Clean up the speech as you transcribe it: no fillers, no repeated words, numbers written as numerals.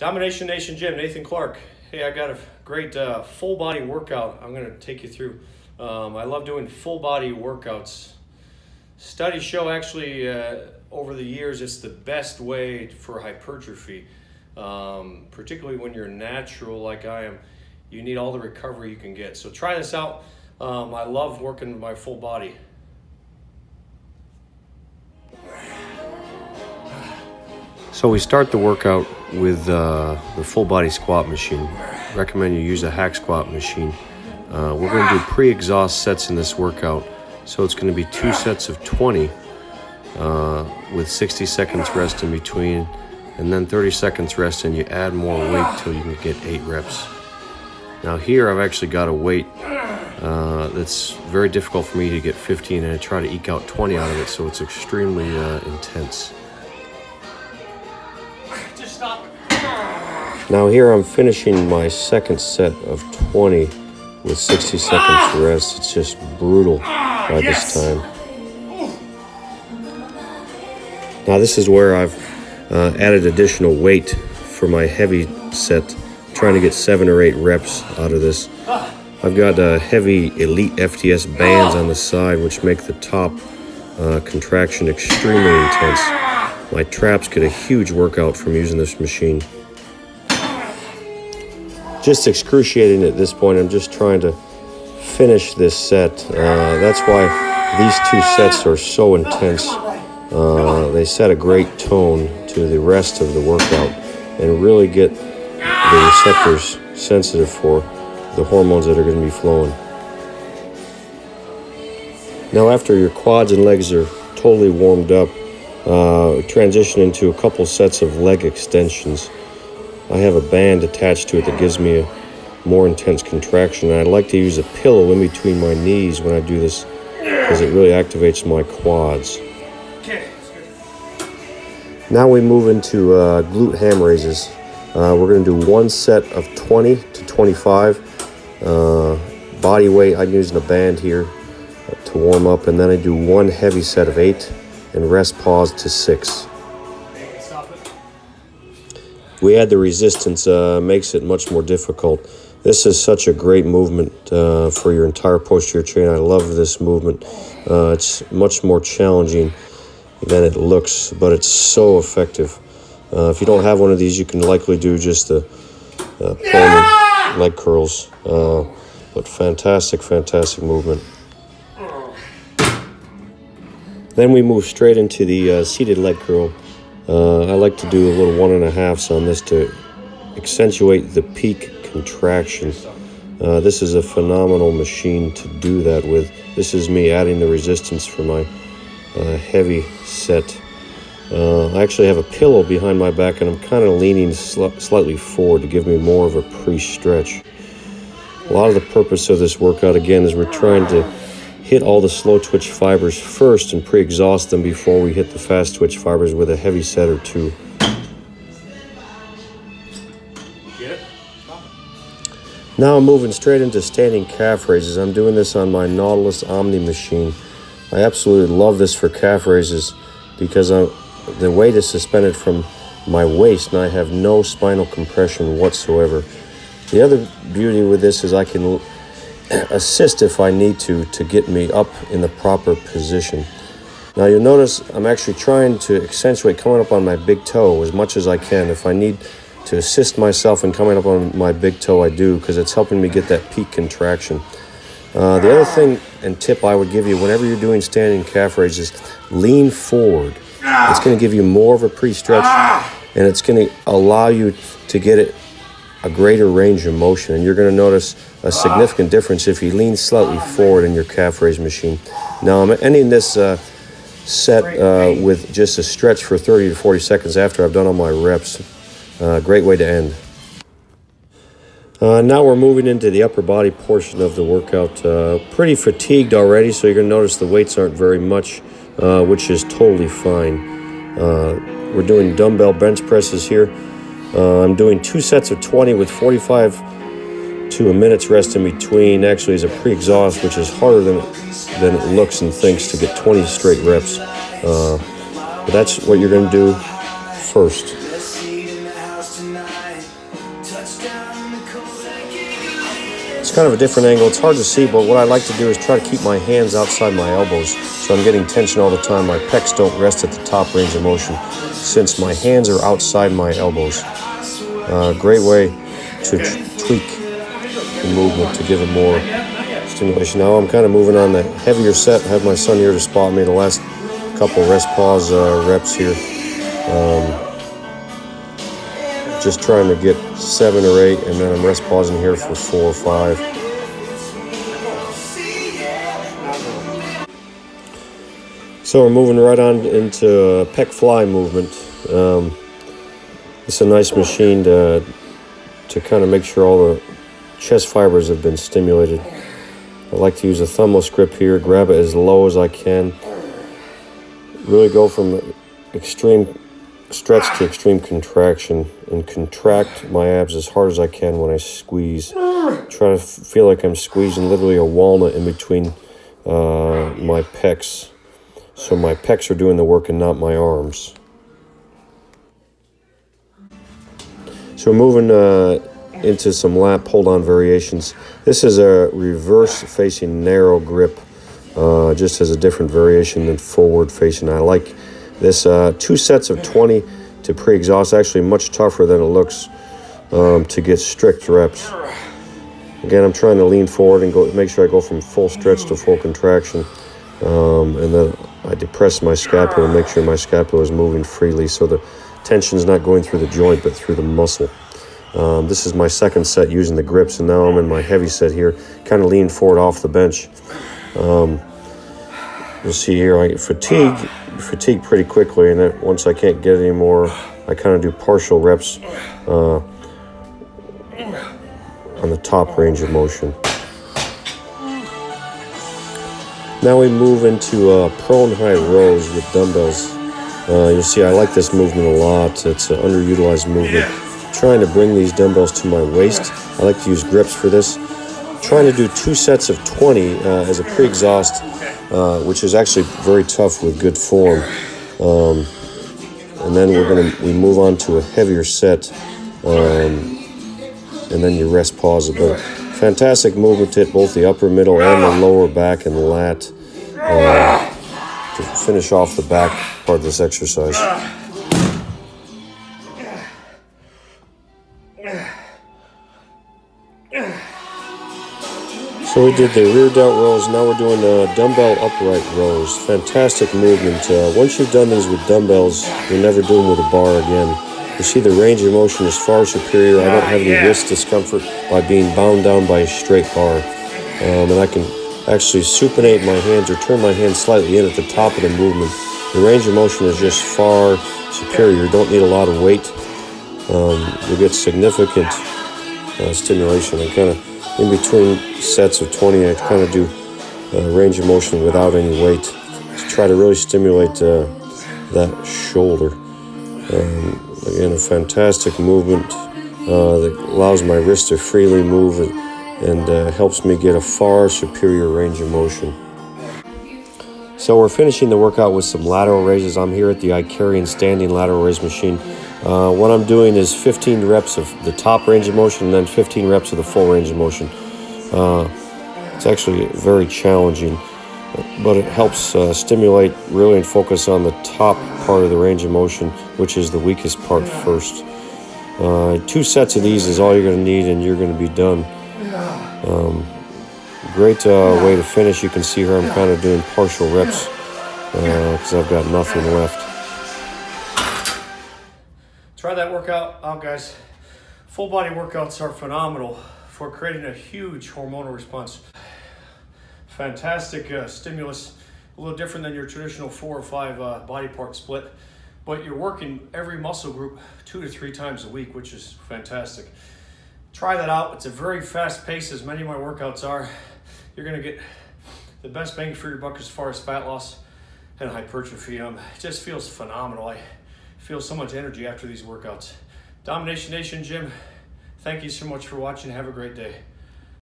Domination Nation Gym, Nathan Clark. Hey, I got a great full body workout I'm going to take you through. I love doing full body workouts. Studies show actually over the years it's the best way for hypertrophy, particularly when you're natural like I am. You need all the recovery you can get. So try this out. I love working my full body. So we start the workout with the full body squat machine. Recommend you use a hack squat machine. We're going to do pre-exhaust sets in this workout. So it's going to be 2 sets of 20 with 60 seconds rest in between, and then 30 seconds rest, and you add more weight till you can get 8 reps. Now here I've actually got a weight that's very difficult for me to get 15, and I try to eke out 20 out of it, so it's extremely intense. Now here I'm finishing my second set of 20 with 60 seconds rest. It's just brutal by this time. Now this is where I've added additional weight for my heavy set, trying to get 7 or 8 reps out of this. I've got heavy Elite FTS bands on the side, which make the top contraction extremely intense. My traps get a huge workout from using this machine. Just excruciating at this point. I'm just trying to finish this set. That's why these 2 sets are so intense. They set a great tone to the rest of the workout and really get the receptors sensitive for the hormones that are going to be flowing. Now after your quads and legs are totally warmed up, transition into a couple sets of leg extensions. I have a band attached to it that gives me a more intense contraction, and I like to use a pillow in between my knees when I do this because it really activates my quads. Now we move into glute ham raises. We're going to do 1 set of 20 to 25 body weight. I'm using a band here to warm up, and then I do 1 heavy set of 8 and rest pause to 6. We add the resistance, makes it much more difficult. This is such a great movement for your entire posterior chain. I love this movement. It's much more challenging than it looks, but it's so effective. If you don't have one of these, you can likely do just the Pullman leg curls. But fantastic, fantastic movement. Then we move straight into the seated leg curl. I like to do a little 1.5s on this to accentuate the peak contraction. This is a phenomenal machine to do that with. This is me adding the resistance for my heavy set. I actually have a pillow behind my back, and I'm kind of leaning slightly forward to give me more of a pre-stretch. A lot of the purpose of this workout, again, is we're trying to hit all the slow twitch fibers first and pre-exhaust them before we hit the fast twitch fibers with a heavy set or 2. Now I'm moving straight into standing calf raises. I'm doing this on my Nautilus Omni machine. I absolutely love this for calf raises because the weight is suspended from my waist and I have no spinal compression whatsoever. The other beauty with this is I can assist if I need to get me up in the proper position. Now you'll notice I'm actually trying to accentuate coming up on my big toe as much as I can. If I need to assist myself in coming up on my big toe, I do, because it's helping me get that peak contraction. The other thing and tip I would give you whenever you're doing standing calf raises, lean forward. It's going to give you more of a pre-stretch, and it's going to allow you to get a greater range of motion, and you're going to notice a significant difference if you lean slightly forward in your calf raise machine. Now I'm ending this set with just a stretch for 30 to 40 seconds after I've done all my reps. Great way to end. Now we're moving into the upper body portion of the workout. Pretty fatigued already, so you're going to notice the weights aren't very much, which is totally fine. We're doing dumbbell bench presses here. I'm doing 2 sets of 20 with 45 to a minute's rest in between. Actually, is a pre-exhaust, which is harder than it looks and thinks to get 20 straight reps. But that's what you're going to do first. It's kind of a different angle. It's hard to see, but what I like to do is try to keep my hands outside my elbows, so I'm getting tension all the time. My pecs don't rest at the top range of motion, since my hands are outside my elbows. Great way to tweak the movement to give it more stimulation. Now I'm kind of moving on the heavier set. I have my son here to spot me the last couple rest pause reps here. Just trying to get 7 or 8, and then I'm rest pausing here for 4 or 5. So we're moving right on into pec fly movement. It's a nice machine to kind of make sure all the chest fibers have been stimulated. I like to use a thumbless grip here, grab it as low as I can. Really go from extreme stretch to extreme contraction, and contract my abs as hard as I can when I squeeze. Try to feel like I'm squeezing literally a walnut in between my pecs. So my pecs are doing the work and not my arms. So we're moving into some lat pull-down variations. This is a reverse-facing narrow grip, just as a different variation than forward-facing. I like this 2 sets of 20 to pre-exhaust. Actually much tougher than it looks to get strict reps. Again, I'm trying to lean forward and make sure I go from full stretch to full contraction. And then I depress my scapula and make sure my scapula is moving freely, so the tension is not going through the joint but through the muscle. This is my second set using the grips, and now I'm in my heavy set here, kind of lean forward off the bench. You'll see here I fatigue pretty quickly, and then once I can't get it anymore, I kind of do partial reps on the top range of motion. Now we move into prone high rows with dumbbells. You'll see I like this movement a lot. It's an underutilized movement. Trying to bring these dumbbells to my waist. I like to use grips for this. Trying to do 2 sets of 20 as a pre-exhaust, which is actually very tough with good form. And then we move on to a heavier set, and then you rest pause a bit. Fantastic movement to hit both the upper, middle, and the lower back and lat to finish off the back part of this exercise. So we did the rear delt rows. Now we're doing dumbbell upright rows. Fantastic movement. Once you've done these with dumbbells, you'll never do them with a bar again. You see the range of motion is far superior. I don't have any wrist discomfort by being bound down by a straight bar. And I can actually supinate my hands or turn my hands slightly in at the top of the movement. The range of motion is just far superior. You don't need a lot of weight. You get significant stimulation. I kind of, in between sets of 20, I kind of do range of motion without any weight to try to really stimulate that shoulder. Again, a fantastic movement that allows my wrist to freely move and helps me get a far superior range of motion. So we're finishing the workout with some lateral raises. I'm here at the Icarian standing lateral raise machine. What I'm doing is 15 reps of the top range of motion and then 15 reps of the full range of motion. It's actually very challenging, but it helps stimulate really and focus on the top part of the range of motion, which is the weakest part first. 2 sets of these is all you're going to need, and you're going to be done. Great way to finish. You can see here I'm kind of doing partial reps because I've got nothing left. Try that workout out, guys. Full body workouts are phenomenal for creating a huge hormonal response. Fantastic stimulus, a little different than your traditional 4 or 5 body part split, but you're working every muscle group 2 to 3 times a week, which is fantastic. Try that out. It's a very fast pace, as many of my workouts are. You're gonna get the best bang for your buck as far as fat loss and hypertrophy. It just feels phenomenal. I feel so much energy after these workouts. Domination Nation Gym, thank you so much for watching. Have a great day.